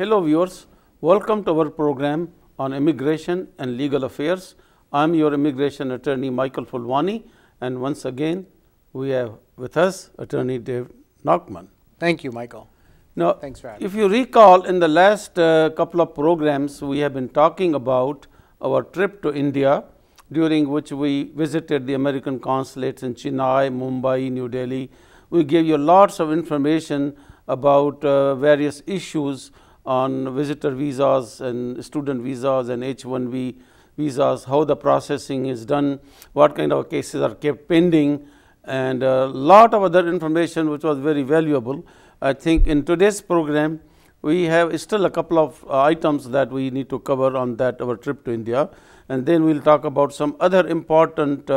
Hello viewers, welcome to our program on immigration and legal affairs. I am your immigration attorney Michael Fulwani, and once again we have with us attorney Dave Nachman. Thank you, Michael. Now, thanks for having if you recall, in the last couple of programs we have been talking about our trip to India, during which we visited the American consulates in Chennai, Mumbai, New Delhi. We gave you lots of information about various issues on visitor visas and student visas and H-1B visas, how the processing is done, what kind of cases are kept pending, and a lot of other information which was very valuable. I think in today's program we have still a couple of items that we need to cover on that our trip to India, and then we will talk about some other important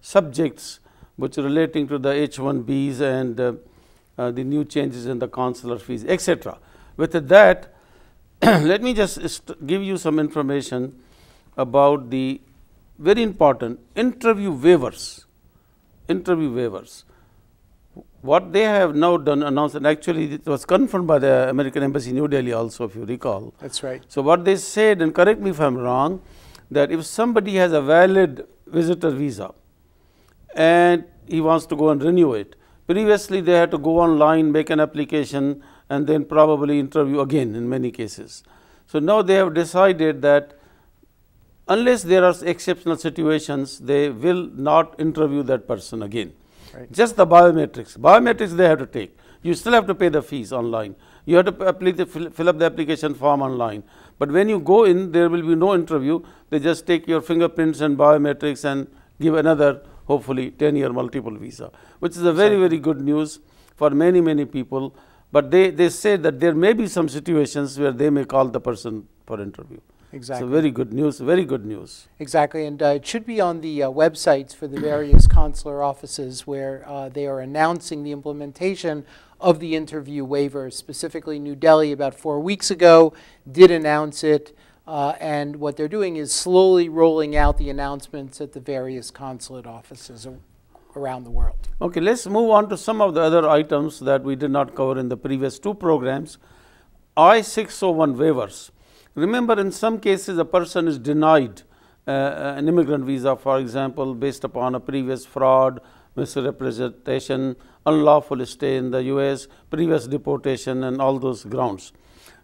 subjects which are relating to the H-1Bs and the new changes in the consular fees, etc. With that, let me just give you some information about the very important interview waivers. Interview waivers. What they have now done, announced, and actually it was confirmed by the American Embassy in New Delhi also, if you recall. That's right. So what they said, and correct me if I am wrong, that if somebody has a valid visitor visa and he wants to go and renew it, previously they had to go online, make an application, and then probably interview again in many cases. So now they have decided that unless there are exceptional situations, they will not interview that person again. Right. Just the biometrics. Biometrics they have to take. You still have to pay the fees online. You have to fill up the application form online. But when you go in, there will be no interview. They just take your fingerprints and biometrics and give another, hopefully, 10-year multiple visa, which is a very, very good news for many, many people. But they say that there may be some situations where they may call the person for interview. Exactly. So very good news, very good news. Exactly, and it should be on the websites for the various consular offices where they are announcing the implementation of the interview waivers. Specifically, New Delhi about 4 weeks ago did announce it, and what they're doing is slowly rolling out the announcements at the various consulate offices around the world. Okay, let's move on to some of the other items that we did not cover in the previous two programs. I-601 waivers. Remember, in some cases a person is denied an immigrant visa, for example, based upon a previous fraud, misrepresentation, unlawful stay in the US, previous deportation, and all those grounds.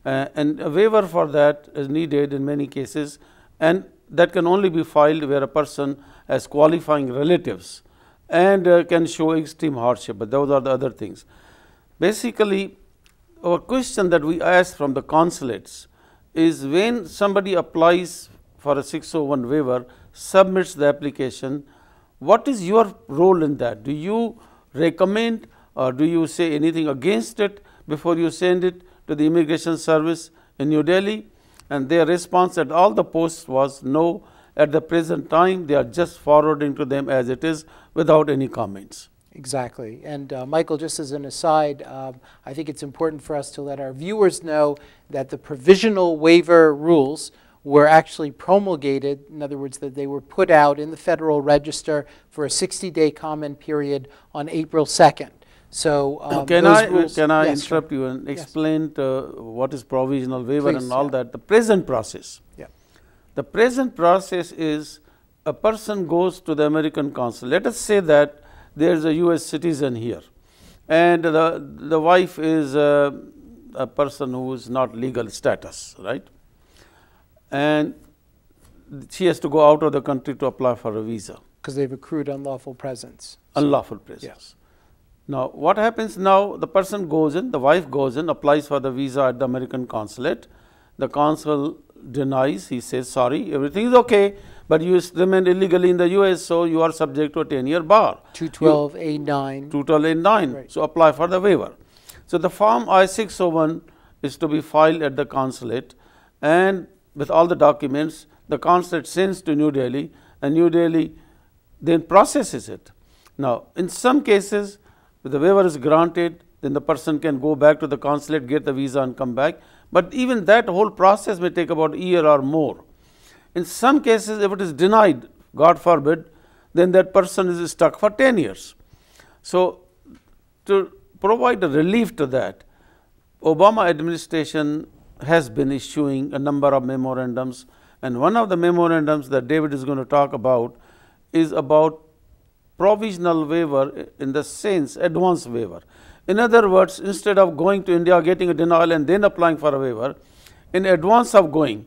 And a waiver for that is needed in many cases, and that can only be filed where a person has qualifying relatives and can show extreme hardship, but those are the other things. Basically, our question that we asked from the consulates is, when somebody applies for a 601 waiver, submits the application, what is your role in that? Do you recommend or do you say anything against it before you send it to the immigration service in New Delhi? And their response at all the posts was no. At the present time, they are just forwarding to them as it is without any comments. Exactly. And Michael, just as an aside, I think it's important for us to let our viewers know that the provisional waiver rules were actually promulgated. In other words, that they were put out in the Federal Register for a 60-day comment period on April 2nd. So can I yes, interrupt you and explain what is provisional waiver? Please, and all that? The present process. Yeah. The present process is a person goes to the American consul. Let us say that there is a US citizen here, and the wife is a person who is not legal status, right? And she has to go out of the country to apply for a visa. Because they've accrued unlawful presence. Unlawful presence. Yes. Now, what happens now? The person goes in, the wife goes in, applies for the visa at the American consulate. The consul denies, he says, sorry, everything is okay, but you remain illegally in the US, so you are subject to a 10-year bar. 212A9. 212A9, Right. So apply for the waiver. So the form I-601 is to be filed at the consulate, and with all the documents, the consulate sends to New Delhi, and New Delhi then processes it. Now, in some cases, if the waiver is granted, then the person can go back to the consulate, get the visa and come back. But even that whole process may take about a year or more. In some cases, if it is denied, God forbid, then that person is stuck for 10 years. So, to provide a relief to that, Obama administration has been issuing a number of memorandums, and one of the memorandums that David is going to talk about is about provisional waiver, in the sense advance waiver. In other words, instead of going to India, getting a denial and then applying for a waiver, in advance of going,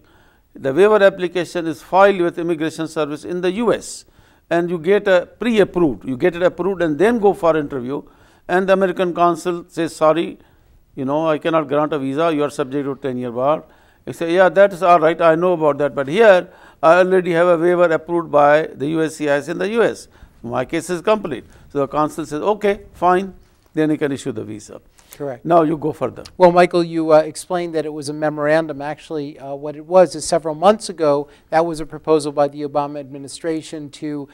the waiver application is filed with Immigration Service in the US, and you get a pre-approved, you get it approved and then go for interview, and the American consul says, sorry, you know, I cannot grant a visa, you are subject to 10-year bar. You say, yeah, that is all right, I know about that, but here I already have a waiver approved by the USCIS in the US. My case is complete. So the consul says, okay, fine, then he can issue the visa. Correct. Now you go further. Well, Michael, you explained that it was a memorandum. Actually, what it was is several months ago, that was a proposal by the Obama administration to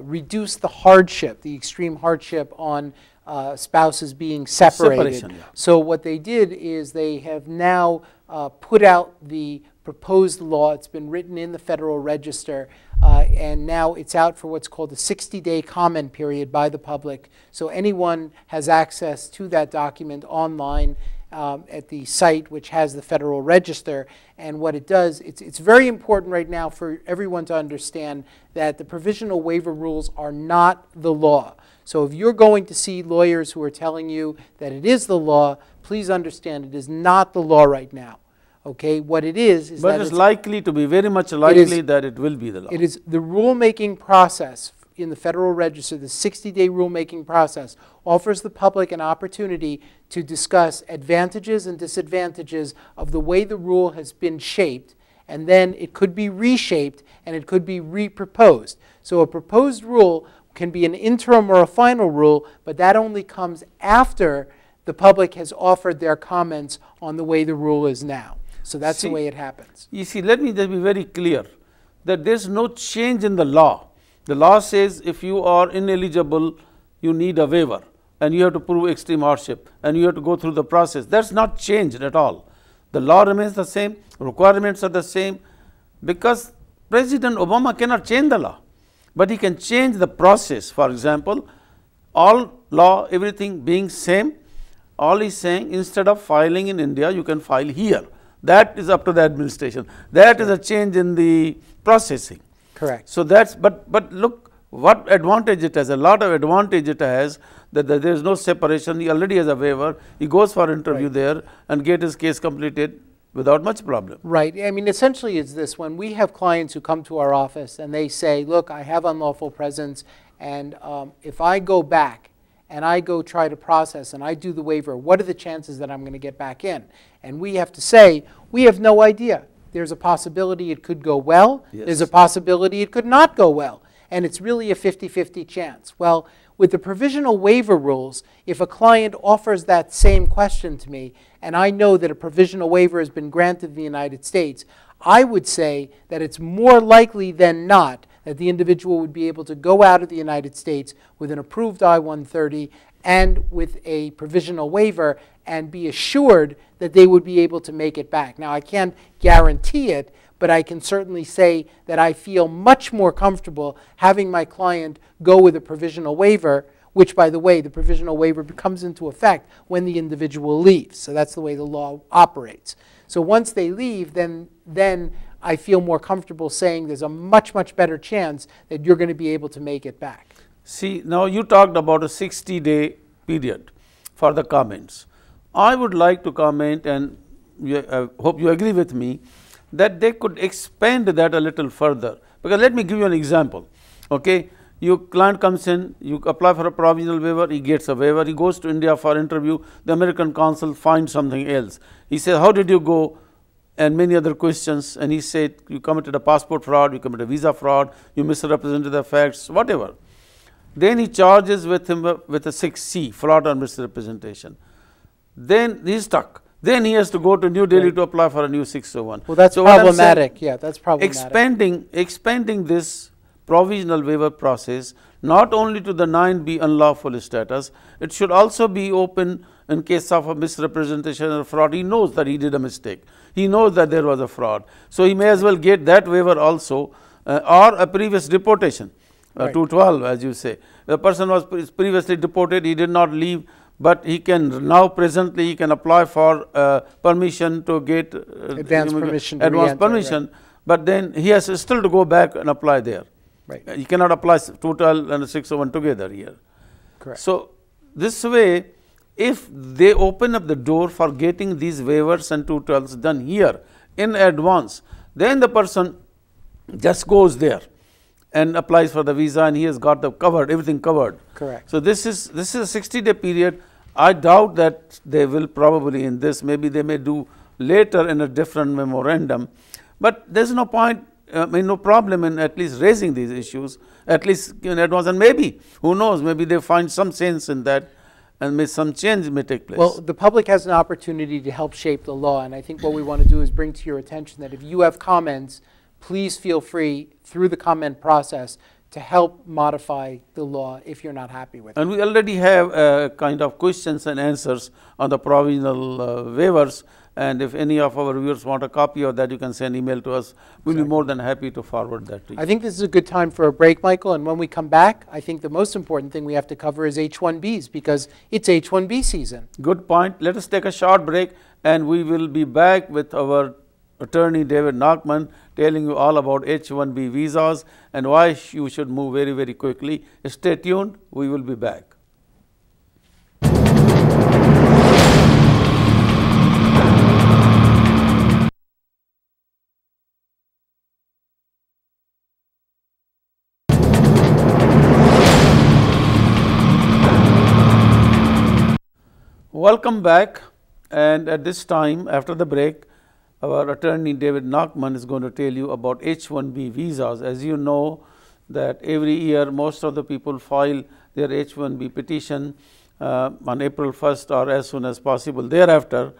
reduce the hardship, the extreme hardship on spouses being separated. Separation, yeah. So what they did is they have now put out the proposed law. It's been written in the Federal Register, and now it's out for what's called a 60-day comment period by the public. So anyone has access to that document online at the site, which has the Federal Register. And what it does, it's very important right now for everyone to understand that the provisional waiver rules are not the law. So if you're going to see lawyers who are telling you that it is the law, please understand it is not the law right now. Okay, what it is but that it's likely to be, very much likely that it will be the law. It is the rulemaking process in the Federal Register, the 60-day rulemaking process, offers the public an opportunity to discuss advantages and disadvantages of the way the rule has been shaped, and then it could be reshaped and it could be reproposed. So a proposed rule can be an interim or a final rule, but that only comes after the public has offered their comments on the way the rule is now. So that's the way it happens. You see, let me just be very clear that there is no change in the law. The law says if you are ineligible, you need a waiver and you have to prove extreme hardship and you have to go through the process. That's not changed at all. The law remains the same, requirements are the same, because President Obama cannot change the law, but he can change the process. For example, all law, everything being same, all he's saying, instead of filing in India, you can file here. That is up to the administration. That is a change in the processing. Correct. So that's, but look what advantage it has, a lot of advantage it has, that there is no separation, he already has a waiver, he goes for interview there and get his case completed without much problem. Right. I mean, essentially it's this: when we have clients who come to our office and they say, look, I have unlawful presence, and if I go back and I go try to process and I do the waiver, what are the chances that I'm going to get back in? And we have to say, we have no idea. There's a possibility it could go well. Yes. There's a possibility it could not go well. And it's really a 50-50 chance. Well, with the provisional waiver rules, if a client offers that same question to me, and I know that a provisional waiver has been granted in the United States, I would say that it's more likely than not that the individual would be able to go out of the United States with an approved I-130 and with a provisional waiver and be assured that they would be able to make it back. Now, I can't guarantee it, but I can certainly say that I feel much more comfortable having my client go with a provisional waiver, which, by the way, the provisional waiver comes into effect when the individual leaves. So that's the way the law operates. So once they leave, then I feel more comfortable saying there's a much, much better chance that you're going to be able to make it back. See, now you talked about a 60-day period for the comments. I would like to comment, and I hope you agree with me, that they could expand that a little further. Because let me give you an example. Okay, your client comes in, you apply for a provisional waiver, he gets a waiver, he goes to India for interview, the American consul finds something else. He says, how did you go? And many other questions, and he said, you committed a passport fraud, you committed a visa fraud, you misrepresented the facts, whatever. Then he charges with him with a 6C, fraud or misrepresentation. Then he's stuck. Then he has to go to New Delhi to apply for a new 601. Well, that's problematic. Yeah, that's problematic. Expanding this provisional waiver process not only to the 9B unlawful status, it should also be open in case of a misrepresentation or fraud. He knows that he did a mistake. He knows that there was a fraud. So he may as well get that waiver also, or a previous deportation, 212, as you say. The person was previously deported, he did not leave, but he can now presently he can apply for permission to get advance permission, permission, but then he has still to go back and apply there. Right. He cannot apply 212 and 601 together here. Correct. So this way, if they open up the door for getting these waivers and 212s done here in advance, then the person just goes there and applies for the visa, and he has got the everything covered. Correct. So this is a 60-day period. I doubt that they will probably in this. Maybe they may do later in a different memorandum, but there's no point. No problem in at least raising these issues, at least in advance, and maybe, who knows, maybe they find some sense in that and some change may take place. Well, the public has an opportunity to help shape the law, and I think what we want to do is bring to your attention that if you have comments, please feel free through the comment process to help modify the law if you're not happy with it. And we already have kind of questions and answers on the provisional waivers. And if any of our viewers want a copy of that, you can send email to us. We'll be more than happy to forward that to you. I think this is a good time for a break, Michael. And when we come back, I think the most important thing we have to cover is H-1Bs, because it's H-1B season. Good point. Let us take a short break, and we will be back with our attorney David Nachman telling you all about H-1B visas and why you should move very, very quickly. Stay tuned. We will be back. Welcome back, and at this time after the break, our attorney David Nachman is going to tell you about H-1B visas. As you know that every year most of the people file their H-1B petition on April 1st or as soon as possible thereafter,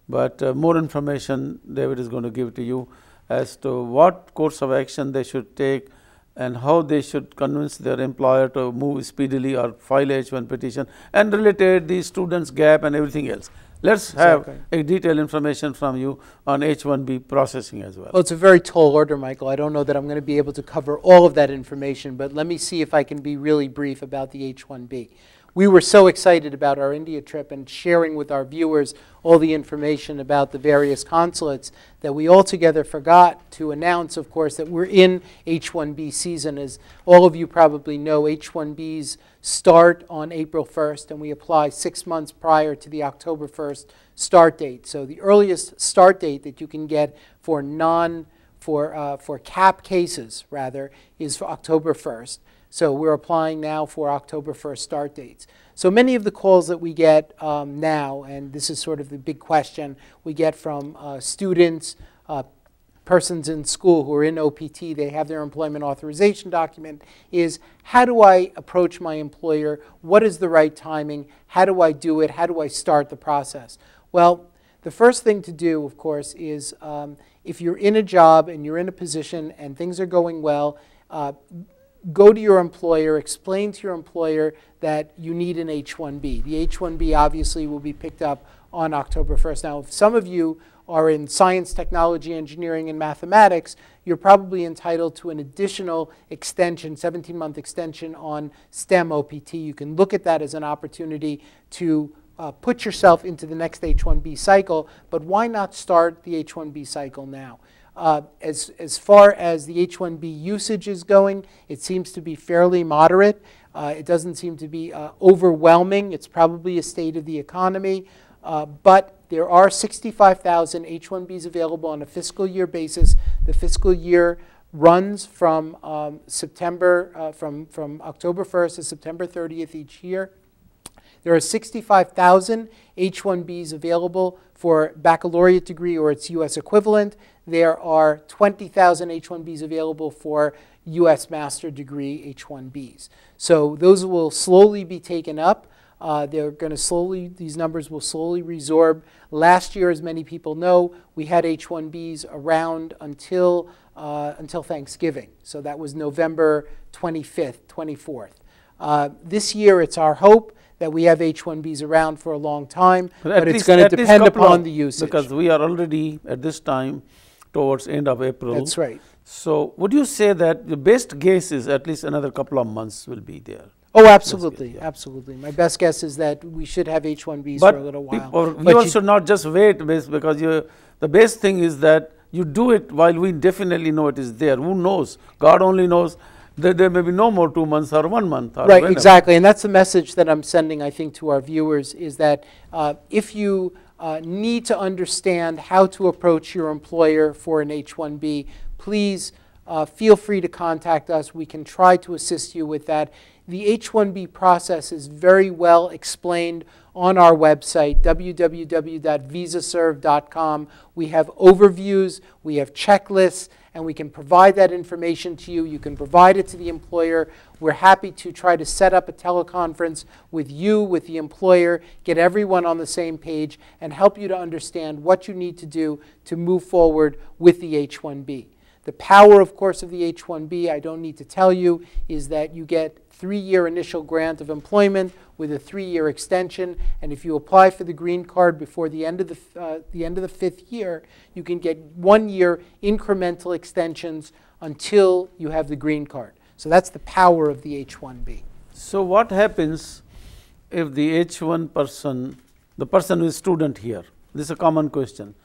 but more information David is going to give to you as to what course of action they should take and how they should convince their employer to move speedily or file a H-1 petition, and related the students gap and everything else. Let's have a detailed information from you on H-1B processing as well. Well, it's a very tall order, Michael. I don't know that I'm going to be able to cover all of that information, but let me see if I can be really brief about the H-1B. We were so excited about our India trip and sharing with our viewers all the information about the various consulates that we altogether forgot to announce, of course, that we're in H-1B season. As all of you probably know, H-1Bs start on April 1st, and we apply 6 months prior to the October 1st start date. So the earliest start date that you can get for cap cases, rather, is for October 1st. So we're applying now for October 1st start dates. So many of the calls that we get now, and this is sort of the big question, we get from students, persons in school who are in OPT, they have their employment authorization document, is how do I approach my employer? What is the right timing? How do I do it? How do I start the process? Well, the first thing to do, of course, is if you're in a job and you're in a position and things are going well, go to your employer, explain to your employer that you need an H-1B. The H-1B obviously will be picked up on October 1st. Now, if some of you are in science, technology, engineering, and mathematics, you're probably entitled to an additional extension, 17-month extension on STEM OPT. You can look at that as an opportunity to put yourself into the next H-1B cycle, but why not start the H-1B cycle now? As far as the H-1B usage is going, it seems to be fairly moderate. It doesn't seem to be overwhelming. It's probably a state of the economy. But there are 65,000 H-1Bs available on a fiscal year basis. The fiscal year runs from from October 1st to September 30th each year. There are 65,000 H-1Bs available for baccalaureate degree or its U.S. equivalent. There are 20,000 H-1Bs available for U.S. master degree H-1Bs. So those will slowly be taken up. They're going to slowly, these numbers will slowly resorb. Last year, as many people know, we had H-1Bs around until Thanksgiving. So that was November 25th, 24th. This year, it's our hope that we have H-1Bs around for a long time, but it's going to depend upon the usage. Because we are already at this time towards end of April. That's right. So would you say that the best guess is at least another couple of months will be there? Oh, absolutely, absolutely. My best guess is that we should have H-1Bs for a little while. Viewers should not just wait, because the best thing is that you do it while we definitely know it is there. Who knows? God only knows that there may be no more 2 months or 1 month. Or right, whenever. Exactly. And that's the message that I'm sending, I think, to our viewers, is that if you need to understand how to approach your employer for an H-1B, please feel free to contact us. We can try to assist you with that. The H-1B process is very well explained on our website, www.visaserv.com. We have overviews, we have checklists, and we can provide that information to you. You can provide it to the employer. We're happy to try to set up a teleconference with you, with the employer, get everyone on the same page, and help you to understand what you need to do to move forward with the H-1B. The power, of course, of the H-1B, I don't need to tell you, is that you get 3-year initial grant of employment with a 3-year extension, and if you apply for the green card before the end of the 5th year, you can get 1-year incremental extensions until you have the green card. So that's the power of the H-1B. So what happens if the H-1 person, the person who is student here, this is a common question,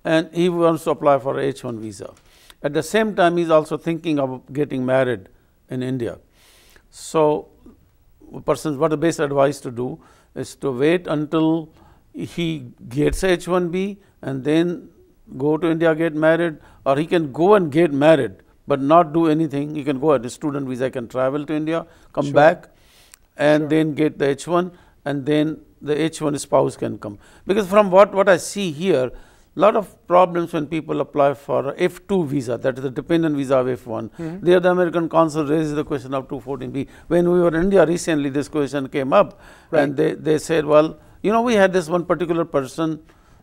and he wants to apply for H-1 visa. At the same time, he is also thinking of getting married in India. So what the best advice to do is to wait until he gets H-1B and then go to India, get married, or he can go and get married but not do anything. He can go at a student visa, can travel to India, come back, and then get the H-1, and then the H-1 spouse can come. Because from what I see here, lot of problems when people apply for F2 visa, that is the dependent visa of F1. There the American consul raises the question of 214B. When we were in India recently, this question came up, and they said, well, you know, we had this one particular person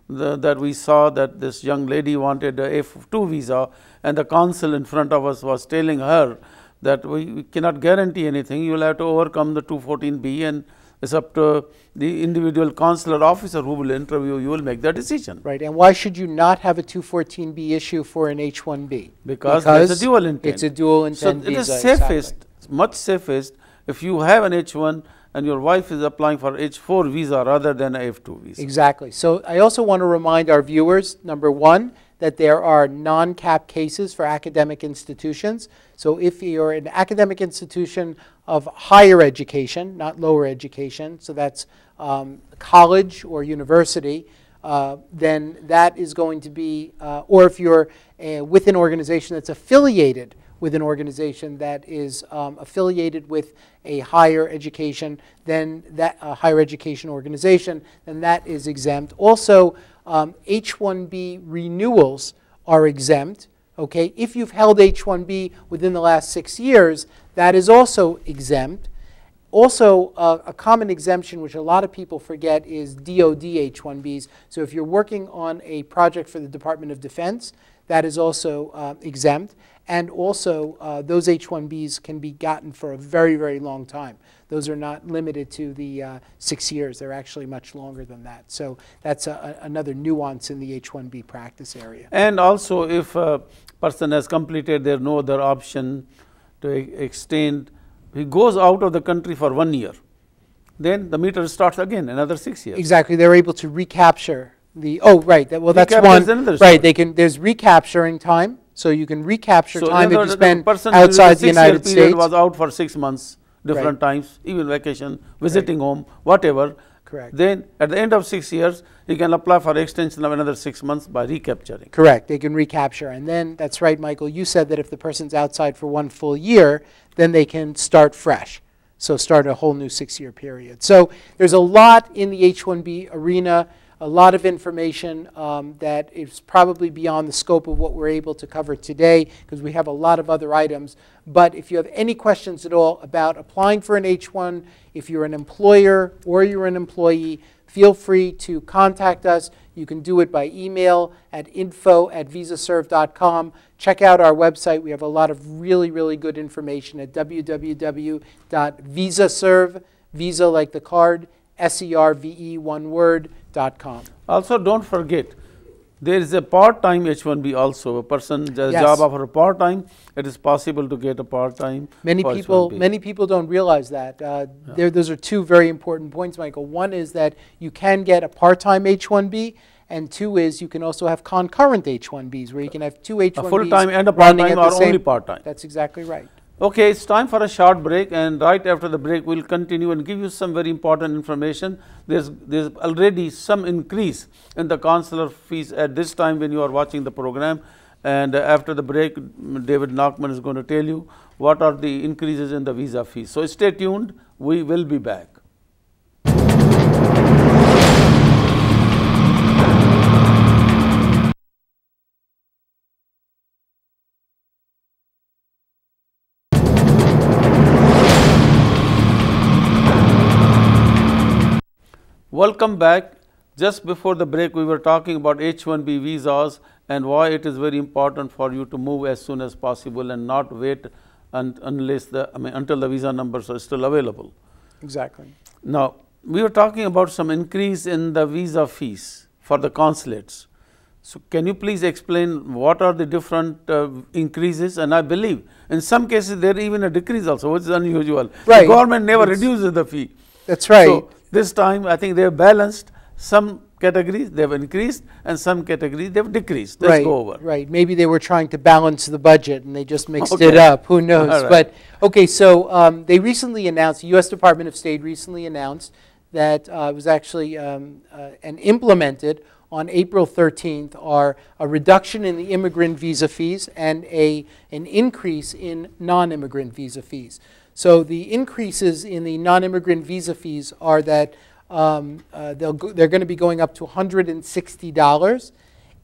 that we saw that this young lady wanted a F2 visa, and the consul in front of us was telling her that we cannot guarantee anything, you will have to overcome the 214B, and it's up to the individual consular officer who will interview you, will make the decision. Right, and why should you not have a 214B issue for an H-1B? Because it's a dual intent. It's a dual intent visa. So it is safest, much safest, if you have an H-1 and your wife is applying for H-4 visa rather than a F-2 visa. Exactly. So I also want to remind our viewers, number one, that there are non-cap cases for academic institutions. So if you're an academic institution of higher education, not lower education, so that's college or university, then that is going to be, or if you're with an organization that's affiliated with an organization that is affiliated with a higher education, then that higher education organization, then that is exempt. Also, H-1B renewals are exempt. Okay, if you've held H-1B within the last 6 years, that is also exempt. Also, a common exemption, which a lot of people forget, is DoD H-1Bs. So if you're working on a project for the Department of Defense, that is also exempt. And also, those H-1Bs can be gotten for a very, very long time. Those are not limited to the 6 years. They're actually much longer than that. So that's another nuance in the H-1B practice area. And also, if a person has completed their no other option to extend, he goes out of the country for 1 year, then the meter starts again, another 6 years. Exactly. They're able to recapture the, oh, right. Well, that's one. Right. They can, there's recapturing time. So you can recapture time if you spend outside the United States. Period was out for 6 months, different times, even vacation, visiting home, whatever. Correct. Then at the end of 6 years, he can apply for extension of another 6 months by recapturing. Correct. They can recapture. And then, that's right, Michael, you said that if the person's outside for 1 full year, then they can start fresh. So start a whole new 6-year period. So there's a lot in the H-1B arena, a lot of information that is probably beyond the scope of what we're able to cover today, because we have a lot of other items. But if you have any questions at all about applying for an H-1, if you're an employer or you're an employee, feel free to contact us. You can do it by email at info@visaserv.com. Check out our website. We have a lot of really, really good information at www.visaserv, Visa like the card, SERVE, one word, .com. Also, don't forget, There is a part-time H-1B also. A person does Yes. job offer part-time, it is possible to get a part-time. Many people don't realize that. Those are two very important points, Michael. One is that you can get a part-time H-1B, and two is you can also have concurrent H-1Bs, where you can have two H-1Bs A full-time and a running part-time at the or only same. part-time. That's exactly right. Okay, it's time for a short break, and right after the break we'll continue and give you some very important information. There's already some increase in the consular fees at this time when you are watching the program, and after the break David Nachman is going to tell you what are the increases in the visa fees. So stay tuned, we will be back. Welcome back. Just before the break we were talking about H-1B visas and why it is very important for you to move as soon as possible and not wait until the visa numbers are still available. Exactly. Now, we were talking about some increase in the visa fees for the consulates. So can you please explain what are the different increases? And I believe in some cases there even a decrease also, which is unusual. Right. The government never reduces the fee. That's right. So this time I think they have balanced. Some categories they have increased and some categories they have decreased. Let's go over. Right. Maybe they were trying to balance the budget and they just mixed it up. Who knows? Right. But okay, so they recently announced, the U.S. Department of State recently announced that it was actually and implemented on April 13th are a reduction in the immigrant visa fees and an increase in non-immigrant visa fees. So the increases in the non-immigrant visa fees are that they're going to be going up to $160.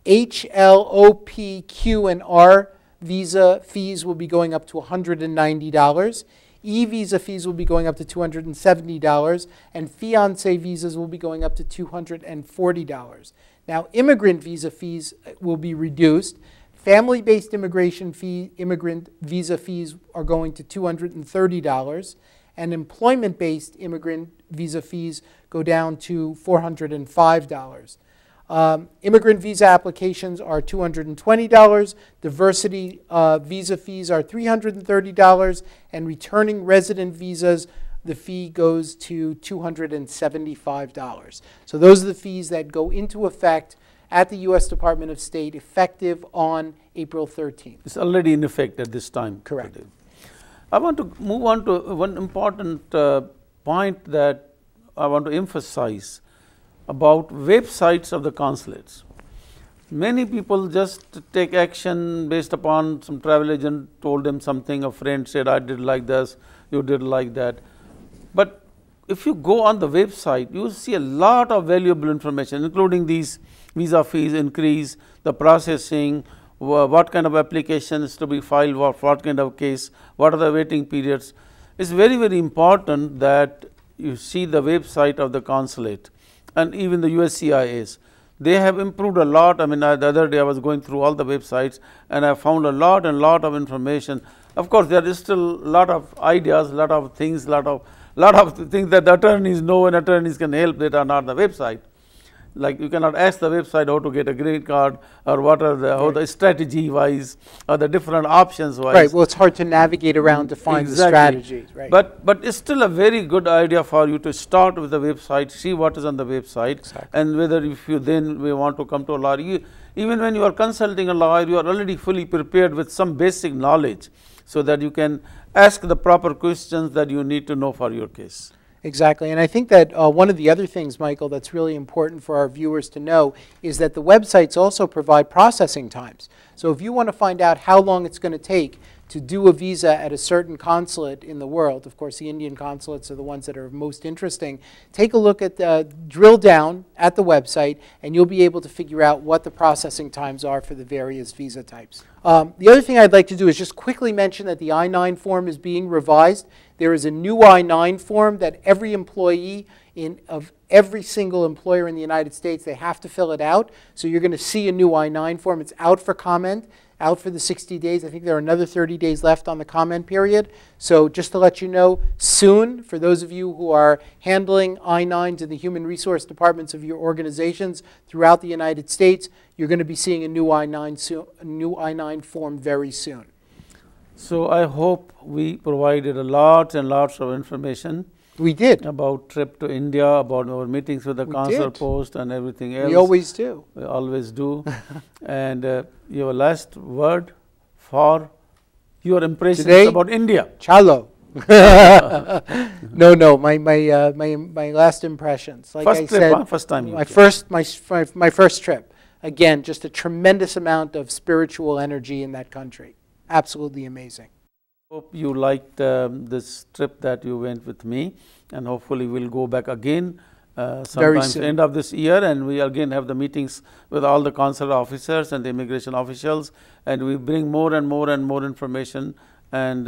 HLOP, Q, and R visa fees will be going up to $190. E-visa fees will be going up to $270, and fiancé visas will be going up to $240. Now, immigrant visa fees will be reduced. Family-based immigrant visa fees are going to $230, and employment-based immigrant visa fees go down to $405. Immigrant visa applications are $220, diversity visa fees are $330, and returning resident visas, the fee goes to $275. So those are the fees that go into effect at the U.S. Department of State effective on April 13th. It's already in effect at this time. Correct. Today. I want to move on to one important point that I want to emphasize about websites of the consulates. Many people just take action based upon some travel agent told them something, a friend said I did like this, you did like that. But if you go on the website, you will see a lot of valuable information, including these visa fees increase, the processing, what kind of applications to be filed, what kind of case, what are the waiting periods. It's very, very important that you see the website of the consulate and even the USCIS. They have improved a lot. I mean, the other day I was going through all the websites and I found a lot of information. Of course, there is still a lot of ideas, a lot of things, lot of things that the attorneys know and attorneys can help that are not on the website. Like you cannot ask the website how to get a green card or what are the, how the strategy wise or the different options wise. Right, well it's hard to navigate around to find the strategies. Right. But it's still a very good idea for you to start with the website, see what is on the website, and whether if you then want to come to a lawyer. Even when you are consulting a lawyer, you are already fully prepared with some basic knowledge so that you can ask the proper questions that you need to know for your case. Exactly, and I think that one of the other things, Michael, that's really important for our viewers to know is that the websites also provide processing times. So if you want to find out how long it's going to take to do a visa at a certain consulate in the world, of course the Indian consulates are the ones that are most interesting, take a look at drill down at the website and you'll be able to figure out what the processing times are for the various visa types. The other thing I'd like to do is just quickly mention that the I-9 form is being revised. There is a new I-9 form that every employee of every single employer in the United States, they have to fill it out. So you're going to see a new I-9 form. It's out for comment, out for the 60 days. I think there are another 30 days left on the comment period. So just to let you know, soon, for those of you who are handling I-9s in the human resource departments of your organizations throughout the United States, you're going to be seeing a new I-9 form very soon. So I hope we provided a lot and lots of information. We did. About trip to India, about our meetings with the consular post and everything else. We always do. We always do. And your last word for your impressions today, about India. Chalo. No. My last impressions. Like first I trip, said, huh? First time you my first trip. Again, just a tremendous amount of spiritual energy in that country. Absolutely amazing. Hope you liked this trip that you went with me, and hopefully we'll go back again sometimes end of this year, and we again have the meetings with all the consular officers and the immigration officials, and we bring more and more and more information and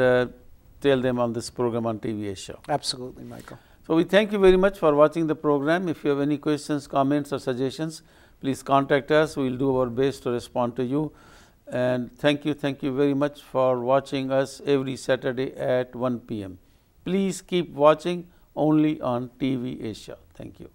tell them on this program on TV Asia. Absolutely, Michael. So we thank you very much for watching the program. If you have any questions, comments or suggestions, please contact us. We will do our best to respond to you. And thank you very much for watching us every Saturday at 1 p.m. Please keep watching only on TV Asia. Thank you.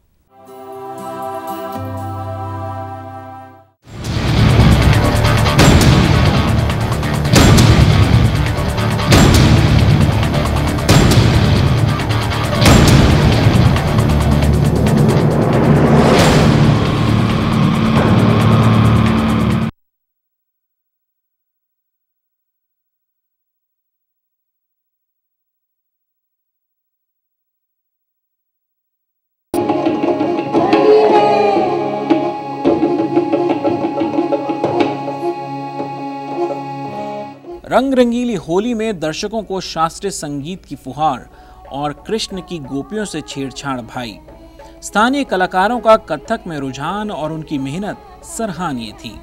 रंग रंगीली होली में दर्शकों को शास्त्रीय संगीत की फुहार और कृष्ण की गोपियों से छेड़छाड़ भाई। स्थानीय कलाकारों का कथक में रुझान और उनकी मेहनत सराहनीय थी।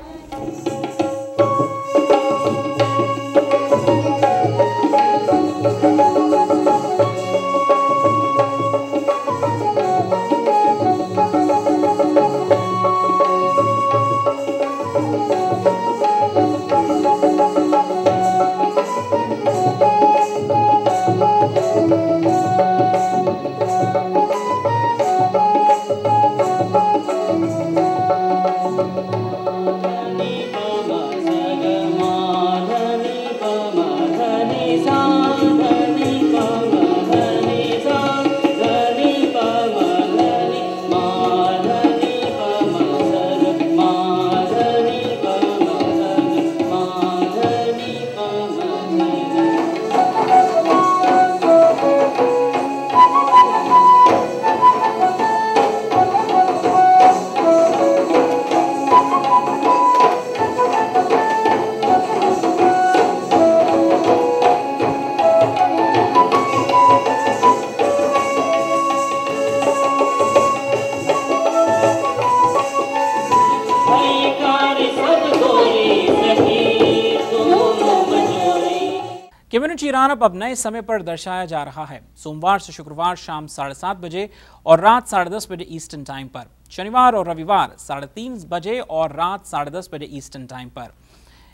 कम्युनिटी रन अप अब नए समय पर दर्शाया जा रहा है। सोमवार से शुक्रवार शाम 7:30 बजे और रात 10:30 बजे ईस्टर्न टाइम पर, शनिवार और रविवार 3:30 बजे और रात 10:30 बजे ईस्टर्न टाइम पर।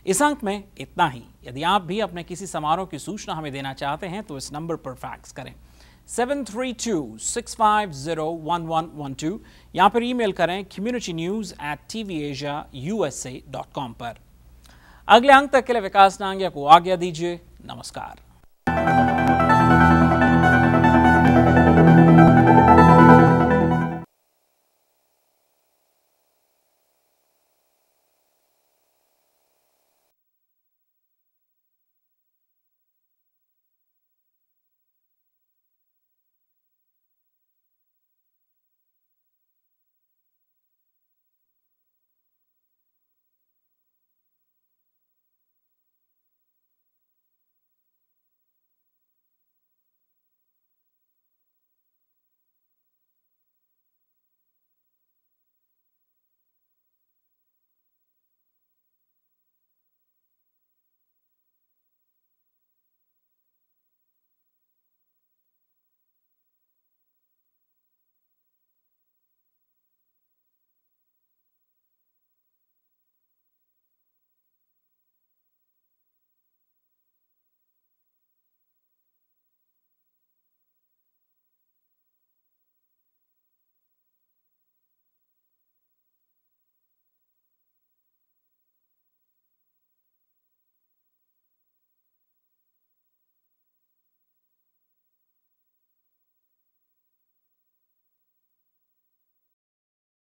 इस अंक में इतना ही। यदि आप भी अपने किसी समारोह की सूचना हमें देना चाहते हैं तो इस नंबर पर फैक्स करें 732-650-1112 या फिर ईमेल करें communitynews@tvasiausa.com पर। अगले अंक तक के लिए विकास नांगिया को आज्ञा दीजिए। नमस्कार।